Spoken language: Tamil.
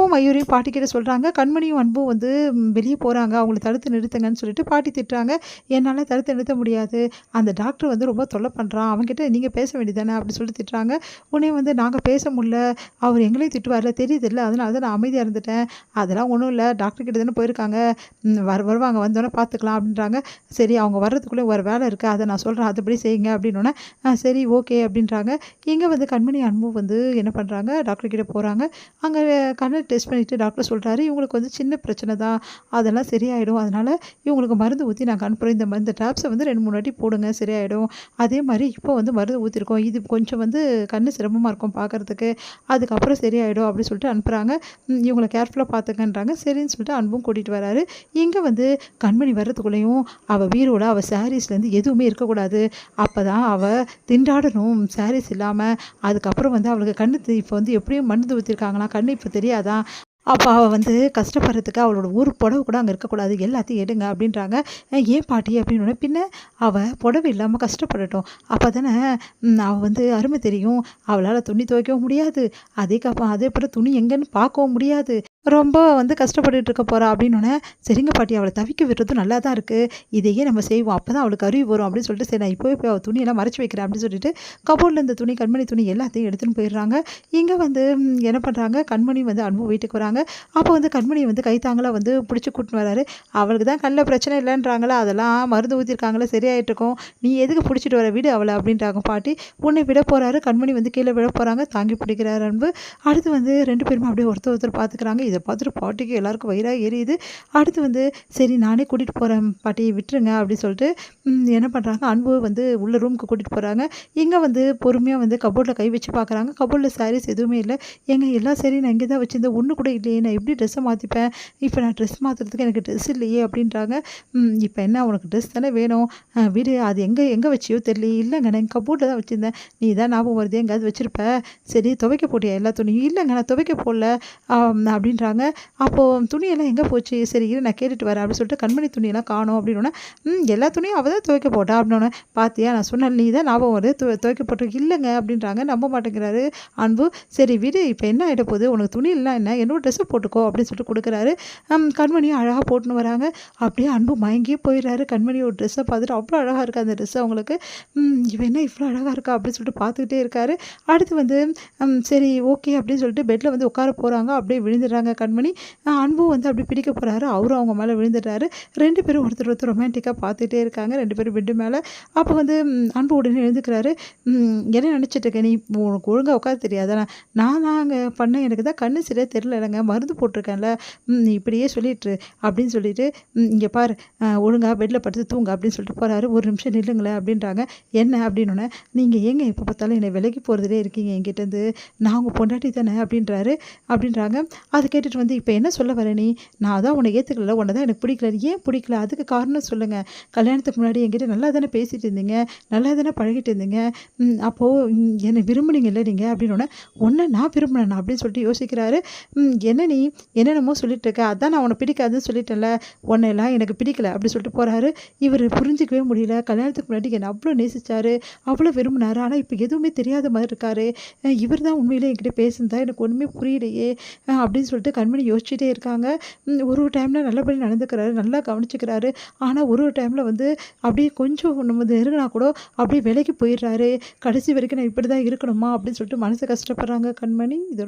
இப்போவும் மயூரியும் பாட்டிக்கிட்ட சொல்கிறாங்க. கண்மணியும் அன்பும் வந்து வெளியே போகிறாங்க, அவங்கள தடுத்து நிறுத்துங்கன்னு சொல்லிட்டு பாட்டி திட்டுறாங்க. என்னால் தடுத்து நிறுத்த முடியாது, அந்த டாக்டர் வந்து ரொம்ப தொல்லை பண்ணுறான், அவங்ககிட்ட நீங்கள் பேச வேண்டியதானே அப்படி சொல்லிட்டு திட்டுறாங்க. உடனே வந்து நாங்கள் பேச முடியல, அவர் எங்களையும் திட்டுவார்ல தெரியுதுல்ல, அதனால தான் நான் அமைதியாக இருந்துட்டேன். அதெல்லாம் ஒன்றும் இல்லை, டாக்டர் கிட்ட தானே போயிருக்காங்க, வருவாங்க, வந்தோடனே பார்த்துக்கலாம் அப்படின்றாங்க. சரி அவங்க வர்றதுக்குள்ளே ஒரு வேலை இருக்குது, அதை நான் சொல்கிறேன், அதுபடி செய்யுங்க அப்படின்னோடனே சரி ஓகே அப்படின்றாங்க. இங்கே வந்து கண்மணி அன்பு வந்து என்ன பண்ணுறாங்க, டாக்டர் கிட்ட போகிறாங்க. அங்கே கண்ணை டெஸ்ட் பண்ணிவிட்டு டாக்டர் சொல்கிறாரு, இவங்களுக்கு வந்து சின்ன பிரச்சனை தான், அதெல்லாம் சரியாயிடும், அதனால் இவங்களுக்கு மருந்து ஊற்றி நாங்கள் அனுப்புகிறோம், இந்த மருந்து ட்ராப்ஸை வந்து 2-3 வாட்டி போடுங்க சரியாயிடும். அதே மாதிரி இப்போ வந்து மருந்து ஊற்றிருக்கோம், இது கொஞ்சம் வந்து கண்ணு சிரமமாக இருக்கும் பார்க்குறதுக்கு, அதுக்கப்புறம் சரியாயிடும் அப்படின்னு சொல்லிட்டு அனுப்புகிறாங்க. இவங்கள கேர்ஃபுல்லாக பார்த்துக்கன்றாங்க. சரின்னு சொல்லிட்டு அன்பும் கூட்டிகிட்டு வராரு. இங்கே வந்து கண்மணி வர்றதுக்குள்ளேயும் அவள் வீரோட அவள் சாரீஸ்லேருந்து எதுவுமே இருக்கக்கூடாது, அப்போ தான் அவள் திண்டாடணும் சாரீஸ் இல்லாமல். அதுக்கப்புறம் வந்து அவளுக்கு கண்ணு இப்போ வந்து எப்படியும் மருந்து ஊற்றிருக்காங்களாம், கண்ணு இப்போ தெரியாதான், அப்போ அவள் வந்து கஷ்டப்படுறதுக்கு அவளோட ஒரு புடவை கூட அங்கே இருக்கக்கூடாது, எல்லாத்தையும் எடுங்க அப்படின்றாங்க. ஏன் பாட்டி அப்படின்னோடனே, பின்ன அவள் புடவை இல்லாமல் கஷ்டப்படட்டும், அப்போ தானே அவள் வந்து அருமை தெரியும், அவளால் துணி துவைக்கவும் முடியாது, அதே போல் துணி எங்கேன்னு பார்க்கவும் முடியாது, ரொம்ப வந்து கஷ்டப்பட்டுட்டு இருக்க போகிறா அப்படின்னோடனே, சரிங்க பாட்டி அவளை தவிக்க விடுறதும் நல்லா தான் இருக்குது, இதையே நம்ம செய்வோம், அப்போ தான் அவளுக்கு அறிவு வரும் அப்படின்னு சொல்லிட்டு, சரி நான் இப்போவே போய் அவள் துணியெல்லாம் மறைச்சி வைக்கிறேன் அப்படின்னு சொல்லிட்டு கபோர்டில் இந்த துணி கண்மணி துணி எல்லாத்தையும் எடுத்துன்னு போயிடுறாங்க. இங்கே வந்து என்ன பண்ணுறாங்க, கண்மணி வந்து அன்பு வீட்டுக்கு வராங்க. அப்போ வந்து கண்மணி வந்து கைத்தாங்களாக வந்து பிடிச்சி கூட்டின்னு வராரு. அவளுக்கு தான் கண்ணில் பிரச்சனை இல்லைன்றாங்களா, அதெல்லாம் மருந்து ஊற்றிருக்காங்களே சரியாயிட்டு இருக்கும், நீ எதுக்கு பிடிச்சிட்டு வர வீடு அவளை அப்படின்றாங்க பாட்டி. உன்னை விட போகிறாரு, கண்மணி வந்து கீழே விட போகிறாங்க, தாங்கி பிடிக்கிறாரு அன்பு. அடுத்து வந்து 2 பேருமே அப்படியே ஒருத்தர் பார்த்துக்கிறாங்க. இதை பார்த்துட்டு பாட்டிக்கு எல்லாருக்கும் வயிறாக எரியுது. அடுத்து வந்து சரி நானே கூட்டிகிட்டு போகிறேன் பாட்டி விட்டுருங்க அப்படின்னு சொல்லிட்டு என்ன பண்ணுறாங்க, அன்பு வந்து உள்ள ரூமுக்கு கூட்டிகிட்டு போகிறாங்க. இங்கே வந்து பொறுமையாக வந்து கபோர்டில் கை வச்சு பார்க்குறாங்க. கபோர்டில் சாரீஸ் எதுவுமே இல்லை. ஏங்க எல்லா சாரியும் நான் இங்கே தான் வச்சுருந்தேன், ஒன்று கூட இல்லையே, நான் எப்படி ட்ரெஸ்ஸை மாற்றிப்பேன், இப்போ நான் ட்ரெஸ் மாற்றுறதுக்கு எனக்கு ட்ரெஸ் இல்லையே அப்படின்றாங்க. இப்போ என்ன உனக்கு ட்ரெஸ் தானே வேணும், வீடு அது எங்கே வச்சியோ தெரியல, இல்லைங்க நான் கபோர்டில் தான் வச்சுருந்தேன், நீ தான் ஞாபகம் வருது எங்கேயாவது வச்சுருப்ப, சரி துவைக்க போட்டியா எல்லா துணியும், இல்லைங்க நான் துவைக்க போடல அப்படின்றாங்க. அப்போது துணியெல்லாம் எங்கே போச்சு, சரி இரு நான் கேட்டுட்டு வரேன் அப்படின்னு சொல்லிட்டு கண்மணி துணியெல்லாம் காணோம் அப்படின்னோடனே, எல்லா துணியும் அவள் தான் துவைக்க போட்டா அப்படின்னோடனே, பார்த்தியா நான் சொன்னேன் நீ தான் ஞாபகம் வருது துவைக்க போட்டு, இல்லைங்க அப்படின்றாங்க. நம்ப மாட்டேங்கிறாரு அன்பு. சரி விடு இப்போ என்ன ஆகிட போகுது, உனக்கு துணி இல்லைனா என்ன, என்னோட ட்ரெஸ்ஸை போட்டுக்கோ அப்படின்னு சொல்லிட்டு கொடுக்குறாரு. கண்மணியும் அழகாக போட்டுன்னு வராங்க. அப்படியே அன்பு மயங்கியே போயிடுறாரு. கண்மணியோட ட்ரெஸ்ஸை பார்த்துட்டு அவ்வளோ அழகாக இருக்குது அந்த ட்ரெஸ்ஸை அவங்களுக்கு. இவன் என்ன இவ்வளோ அழகாக இருக்கா அப்படின்னு சொல்லிட்டு பார்த்துக்கிட்டே இருக்காரு. அடுத்து வந்து சரி ஓகே அப்படின்னு சொல்லிட்டு பெட்டில் வந்து உட்கார போகிறாங்க. அப்படியே விழுந்துடுறாங்க கண்மணி. அன்பும் வந்து அப்படி பிடிக்க போகிறாரு, அவரும் அவங்க மேலே விழுந்துடுறாரு. 2 பேரும் ஒருத்தர் ரொமான்டிக்காக பார்த்துட்டே இருக்காங்க, 2 பேரும் பெட்டு மேலே. அப்போ வந்து அன்பு உடனே எழுந்துக்கிறாரு. என்ன நினச்சிட்டு இருக்கேன், நீ உனக்கு ஒழுங்காக உட்கார தெரியாதா, நாங்கள் பண்ணேன், எனக்கு தான் கண்ணு சரியாக தெரியலங்க, மருந்து போட்டிருக்கேன்ல, நீ இப்படியே சொல்லிட்டு அப்படின்னு சொல்லிட்டு இங்கே பாரு ஒழுங்காக பெட்டில் படுத்து தூங்க அப்படின்னு சொல்லிட்டு போகிறாரு. ஒரு நிமிஷம் நில்லுங்களேன் அப்படின்றாங்க. என்ன அப்படின்னோடனே, நீங்கள் ஏங்க எப்போ பார்த்தாலும் என்னை விலகி போகிறதுலே இருக்கீங்க என்கிட்டேருந்து, நான் உங்கள் பொண்டாட்டி தானே அப்படின்றாங்க. அதை கேட்டுட்டு வந்து இப்போ என்ன சொல்ல வர நீ, நான் தான் உன்னை ஏற்றுக்கல, உன்னை தான் எனக்கு பிடிக்கல, ஏன் பிடிக்கல அதுக்கு காரணம் சொல்லுங்கள், கல்யாணத்துக்கு முன்னாடி என்கிட்ட நல்லா தானே பேசிகிட்டு இருந்தீங்க, நல்லா தானே பழகிட்டு இருந்தீங்க, அப்போது என்னை விரும்புனீங்கல்ல நீங்கள் அப்படின்னோடனே, ஒன்றை நான் விரும்பினேன் அப்படின்னு சொல்லிட்டு யோசிக்கிறாரு. என்ன நீ என்னென்னமோ சொல்லிட்டு இருக்க, அதான் நான் உன்னை பிடிக்காதுன்னு சொல்லிட்டேன்ல, உன்னையெல்லாம் எனக்கு பிடிக்கல அப்படி சொல்லிட்டு போகிறாரு. இவர் புரிஞ்சிக்கவே முடியல. கல்யாணத்துக்கு முன்னாடி என்னை அவ்வளோ நேசிச்சாரு, அவ்வளோ விரும்பினாரு, ஆனால் இப்போ எதுவுமே தெரியாத மாதிரி இருக்காரு, இவர் தான் உண்மையிலே என்கிட்ட பேசுனதா எனக்கு ஒன்றுமே புரியலையே அப்படின்னு சொல்லிட்டு கண்மணி யோசிச்சுட்டே இருக்காங்க. ஒரு டைமில் நல்லபடியாக நடந்துக்கிறாரு, நல்லா கவனிச்சுக்கிறாரு, ஆனால் ஒரு டைமில் வந்து அப்படியே கொஞ்சம் நம்ம நெருங்கினா கூட அப்படியே விலைக்கு போயிடுறாரு. கடைசி வரைக்கும் நான் இப்படி தான் இருக்கணுமா அப்படின்னு சொல்லிட்டு மனசு கஷ்டப்படுறாங்க கண்மணி. இதோட